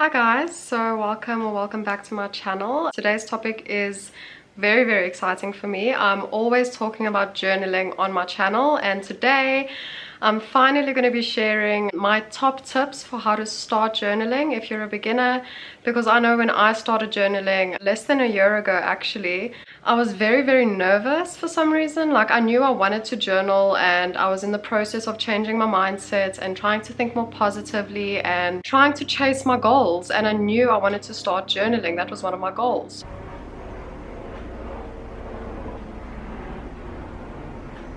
Hi guys, so welcome back to my channel. Today's topic is very exciting for me. I'm always talking about journaling on my channel, and today I'm finally going to be sharing my top tips for how to start journaling if you're a beginner, because I know when I started journaling less than a year ago actually, I was very nervous for some reason. Like, I knew I wanted to journal and I was in the process of changing my mindset and trying to think more positively and trying to chase my goals, and I knew I wanted to start journaling. That was one of my goals.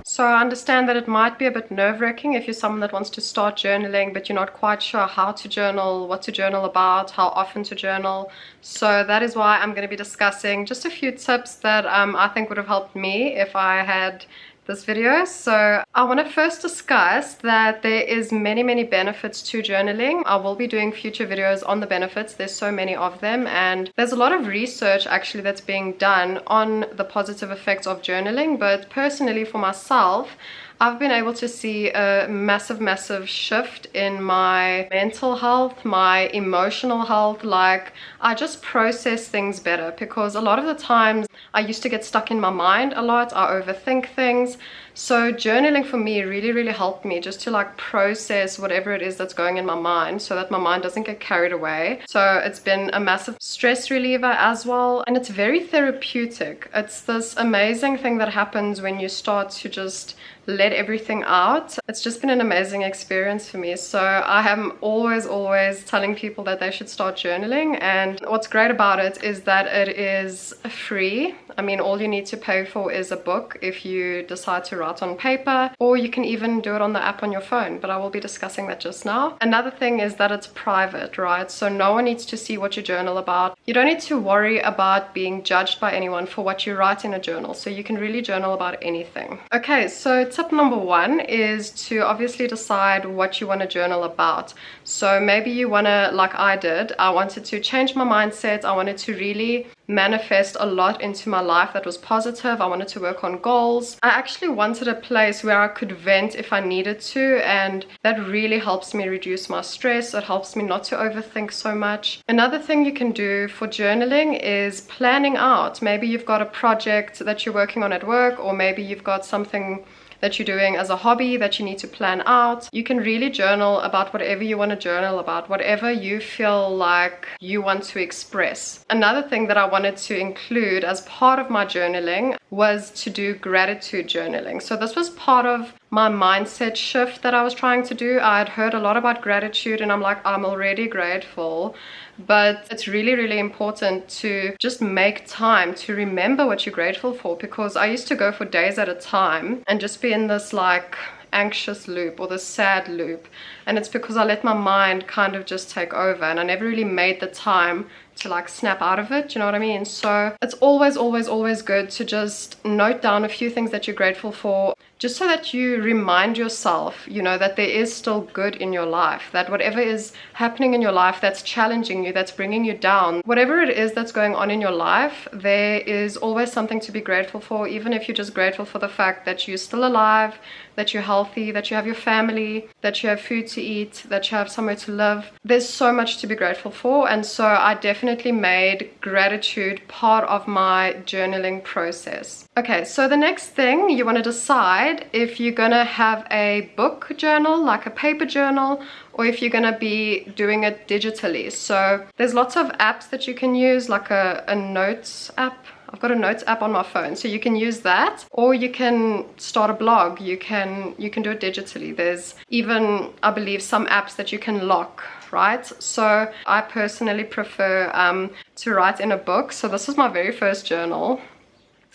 So I understand that it might be a bit nerve-wracking if you're someone that wants to start journaling but you're not quite sure how to journal, what to journal about, how often to journal. So that is why I'm going to be discussing just a few tips that I think would have helped me if I had this video. So I want to first discuss that there is many benefits to journaling. I will be doing future videos on the benefits. There's so many of them, and there's a lot of research actually that's being done on the positive effects of journaling. But personally, for myself, I've been able to see a massive shift in my mental health, my emotional health. Like, I just process things better, because a lot of the times I used to get stuck in my mind a lot. I overthink things. So journaling for me really helped me just to like process whatever it is that's going in my mind, so that my mind doesn't get carried away. So it's been a massive stress reliever as well, and it's very therapeutic. It's this amazing thing that happens when you start to just let everything out. It's just been an amazing experience for me. So I am always telling people that they should start journaling, and what's great about it is that it is free. I mean, all you need to pay for is a book if you decide to write on paper, or you can even do it on the app on your phone, but I will be discussing that just now. Another thing is that it's private, right? So no one needs to see what you journal about. You don't need to worry about being judged by anyone for what you write in a journal, so you can really journal about anything. Okay, so tip number one is to obviously decide what you want to journal about. So maybe you want to, like I did, I wanted to change my mindset. I wanted to really manifest a lot into my life that was positive. I wanted to work on goals. I actually wanted a place where I could vent if I needed to, and that really helps me reduce my stress. It helps me not to overthink so much. Another thing you can do for journaling is planning out. Maybe you've got a project that you're working on at work, or maybe you've got something that you're doing as a hobby that you need to plan out. You can really journal about whatever you want to journal about, whatever you feel like you want to express. Another thing that I wanted to include as part of my journaling was to do gratitude journaling. So this was part of my mindset shift that I was trying to do. I had heard a lot about gratitude, and I'm like, I'm already grateful. But it's really important to just make time to remember what you're grateful for, because I used to go for days at a time and just be in this like anxious loop or the sad loop, and it's because I let my mind kind of just take over, and I never really made the time to like snap out of it, you know what I mean? So it's always good to just note down a few things that you're grateful for, just so that you remind yourself, you know, that there is still good in your life, that whatever is happening in your life that's challenging you, that's bringing you down, whatever it is that's going on in your life, there is always something to be grateful for. Even if you're just grateful for the fact that you're still alive, that you're healthy, that you have your family, that you have food to eat, that you have somewhere to live. There's so much to be grateful for, and so I definitely made gratitude part of my journaling process. Okay, so the next thing, you want to decide if you're gonna have a book journal, like a paper journal, or if you're gonna be doing it digitally. So there's lots of apps that you can use, like a notes app. I've got a notes app on my phone, so you can use that, or you can start a blog. You can do it digitally. There's even, I believe, some apps that you can lock, right? So I personally prefer to write in a book. So this is my very first journal,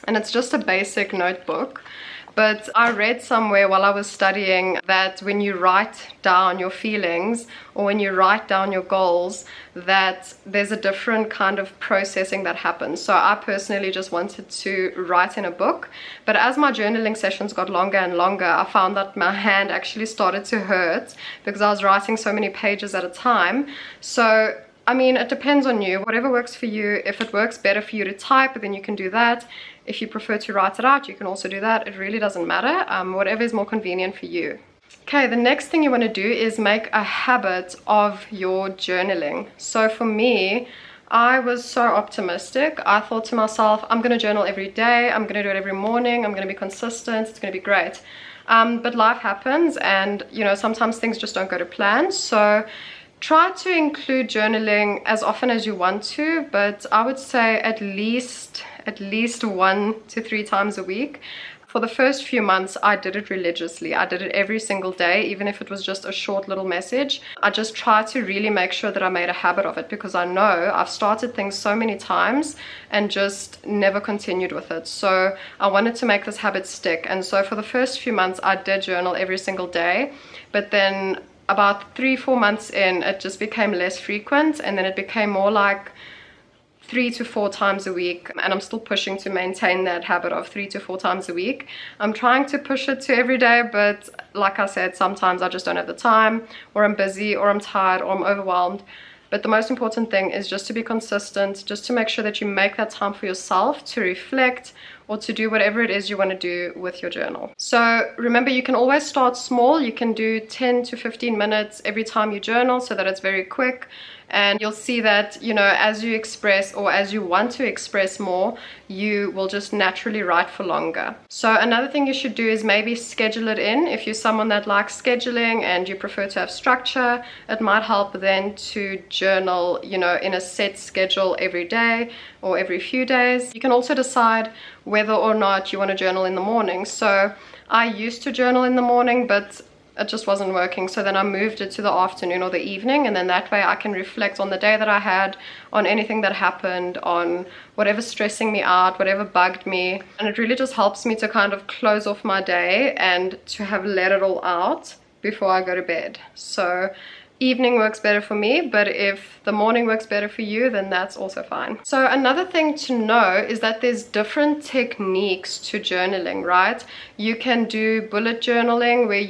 and it's just a basic notebook. But I read somewhere while I was studying that when you write down your feelings, or when you write down your goals, that there's a different kind of processing that happens. So I personally just wanted to write in a book. But as my journaling sessions got longer and longer, I found that my hand actually started to hurt because I was writing so many pages at a time. So I mean, it depends on you, whatever works for you. If it works better for you to type, then you can do that. If you prefer to write it out, you can also do that. It really doesn't matter, whatever is more convenient for you. Okay, the next thing you want to do is make a habit of your journaling. So for me, I was so optimistic. I thought to myself, I'm going to journal every day. I'm going to do it every morning. I'm going to be consistent. It's going to be great. But life happens, and sometimes things just don't go to plan. So try to include journaling as often as you want to, but I would say at least 1 to 3 times a week. For the first few months, I did it religiously. I did it every single day, even if it was just a short little message. I just tried to really make sure that I made a habit of it, because I know I've started things so many times and just never continued with it. So I wanted to make this habit stick. And so for the first few months, I did journal every single day. But then about 3-4 months in, it just became less frequent, and then it became more like 3 to 4 times a week, and I'm still pushing to maintain that habit of 3 to 4 times a week. I'm trying to push it to every day, but like I said, sometimes I just don't have the time, or I'm busy, or I'm tired, or I'm overwhelmed. But the most important thing is just to be consistent, just to make sure that you make that time for yourself to reflect or to do whatever it is you want to do with your journal. So remember, you can always start small. You can do 10 to 15 minutes every time you journal, so that it's very quick. And you'll see that, as you express, or as you want to express more, you will just naturally write for longer. So another thing you should do is maybe schedule it in. If you're someone that likes scheduling and you prefer to have structure, it might help then to journal, in a set schedule every day or every few days. You can also decide whether or not you want to journal in the morning. So I used to journal in the morning, but it just wasn't working. So then I moved it to the afternoon or the evening, and then that way I can reflect on the day that I had, on anything that happened, on whatever's stressing me out, whatever bugged me. And it really just helps me to kind of close off my day and to have let it all out before I go to bed. So evening works better for me, but if the morning works better for you, then that's also fine. So another thing to know is that there's different techniques to journaling, right? You can do bullet journaling, where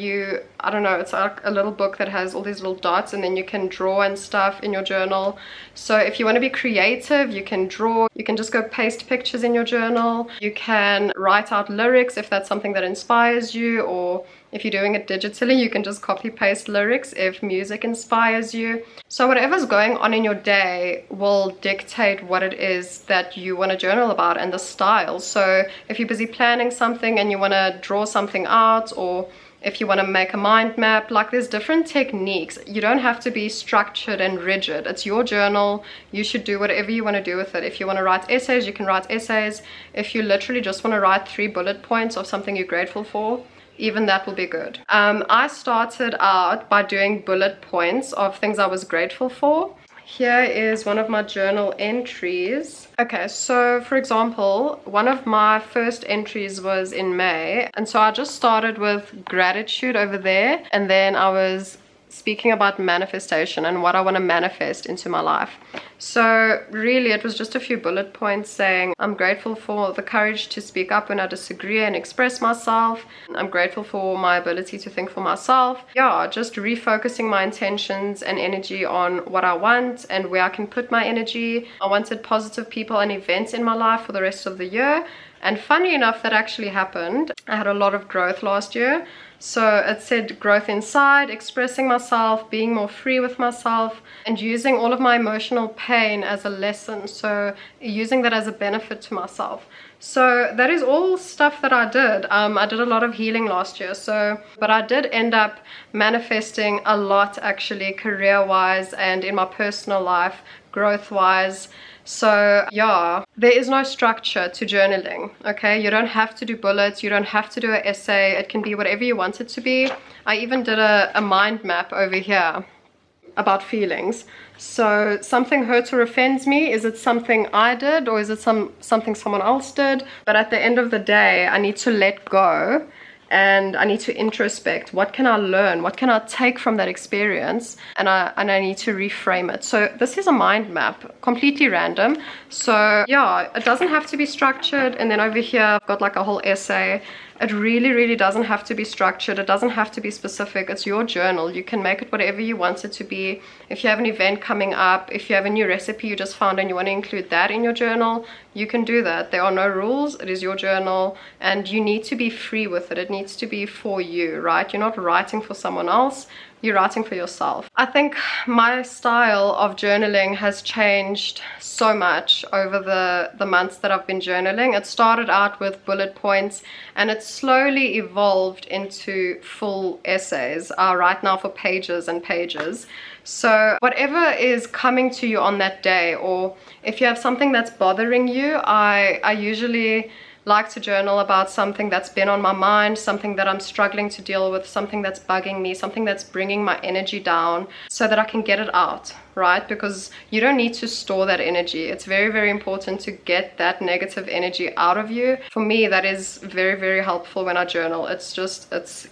it's like a little book that has all these little dots, and then you can draw and stuff in your journal. So if you want to be creative, you can draw, you can just go paste pictures in your journal, you can write out lyrics if that's something that inspires you, or if you're doing it digitally, you can just copy paste lyrics if music inspires you. So whatever's going on in your day will dictate what it is that you want to journal about and the style. So if you're busy planning something and you want to draw something out, or if you want to make a mind map, like, there's different techniques. You don't have to be structured and rigid. It's your journal. You should do whatever you want to do with it. If you want to write essays, you can write essays. If you literally just want to write 3 bullet points of something you're grateful for, even that will be good. I started out by doing bullet points of things I was grateful for. Here is one of my journal entries. Okay, so for example, one of my first entries was in May, and so I just started with gratitude over there, and then I was speaking about manifestation and what I want to manifest into my life. So really it was just a few bullet points saying I'm grateful for the courage to speak up when I disagree and express myself. I'm grateful for my ability to think for myself. Yeah, just refocusing my intentions and energy on what I want and where I can put my energy. I wanted positive people and events in my life for the rest of the year. And funny enough, that actually happened. I had a lot of growth last year. So it said growth inside, expressing myself, being more free with myself, and using all of my emotional pain as a lesson. So using that as a benefit to myself. So that is all stuff that I did. I did a lot of healing last year. But I did end up manifesting a lot, actually, career-wise and in my personal life, growth-wise. So yeah, there is no structure to journaling, okay? You don't have to do bullets, you don't have to do an essay. It can be whatever you want it to be. I even did a mind map over here about feelings. So something hurts or offends me. Is it something I did, or is it something someone else did? But at the end of the day, I need to let go. And I need to introspect. What can I learn? What can I take from that experience? And I need to reframe it. So this is a mind map, completely random. So yeah, it doesn't have to be structured. And then over here, I've got like a whole essay It really, really doesn't have to be structured. It doesn't have to be specific. It's your journal. You can make it whatever you want it to be. If you have an event coming up, if you have a new recipe you just found and you want to include that in your journal, you can do that. There are no rules. It is your journal, and you need to be free with it. It needs to be for you, right? You're not writing for someone else. You're writing for yourself. I think my style of journaling has changed so much over the months that I've been journaling. It started out with bullet points, and it slowly evolved into full essays. I write now for pages and pages. So whatever is coming to you on that day, or if you have something that's bothering you, I usually like to journal about something that's been on my mind, something that I'm struggling to deal with, something that's bugging me, something that's bringing my energy down, so that I can get it out, right? Because you don't need to store that energy. It's very, very important to get that negative energy out of you. For me, that is very, very helpful when I journal. It's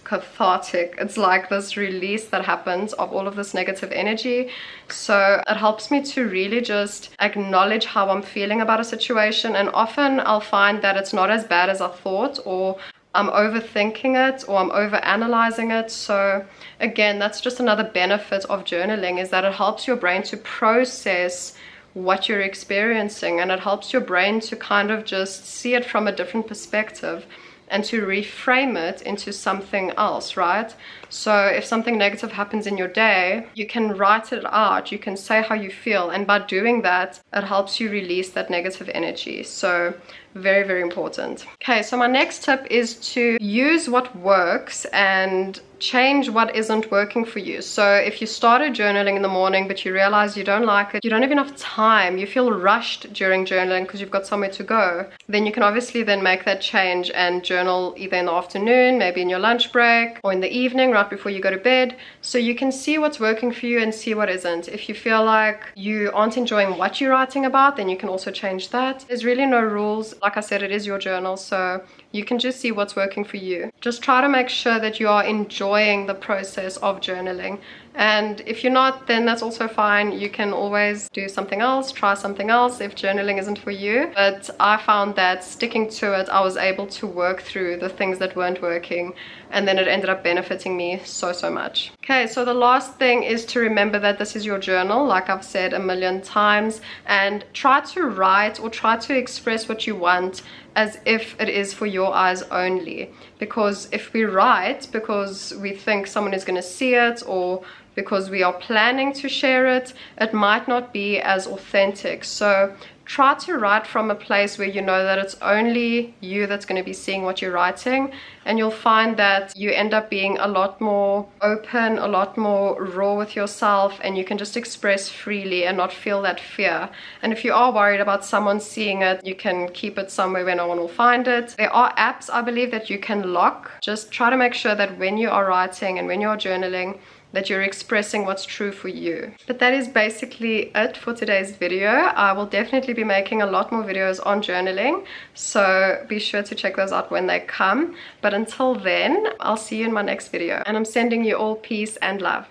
cathartic. It's like this release that happens of all of this negative energy. So it helps me to really just acknowledge how I'm feeling about a situation, and often I'll find that it's not as bad as I thought, or I'm overthinking it, or I'm overanalyzing it. So again, that's just another benefit of journaling, is that it helps your brain to process what you're experiencing, and it helps your brain to kind of just see it from a different perspective and to reframe it into something else, right? So if something negative happens in your day, you can write it out, you can say how you feel, and by doing that, it helps you release that negative energy. So very, very important. Okay, so my next tip is to use what works and change what isn't working for you. So if you started journaling in the morning but you realize you don't like it, you don't have enough time, you feel rushed during journaling because you've got somewhere to go, then you can obviously then make that change and journal either in the afternoon, maybe in your lunch break, or in the evening right before you go to bed, so you can see what's working for you and see what isn't. If you feel like you aren't enjoying what you're writing about, then you can also change that. There's really no rules. Like I said, it is your journal, so you can just see what's working for you. Just try to make sure that you are enjoying the process of journaling. And if you're not, then that's also fine. You can always do something else, try something else if journaling isn't for you. But I found that sticking to it, I was able to work through the things that weren't working, and then it ended up benefiting me so, so much. Okay, so the last thing is to remember that this is your journal, like I've said a million times, and try to write or try to express what you want as if it is for your eyes only. Because if we write because we think someone is going to see it, or because we are planning to share it, it might not be as authentic. So try to write from a place where you know that it's only you that's going to be seeing what you're writing, and you'll find that you end up being a lot more open, a lot more raw with yourself, and you can just express freely and not feel that fear. And if you are worried about someone seeing it, you can keep it somewhere where no one will find it. There are apps, I believe, that you can lock. Just try to make sure that when you are writing and when you are journaling, that you're expressing what's true for you. But that is basically it for today's video. I will definitely be making a lot more videos on journaling, so be sure to check those out when they come. But until then, I'll see you in my next video, and I'm sending you all peace and love.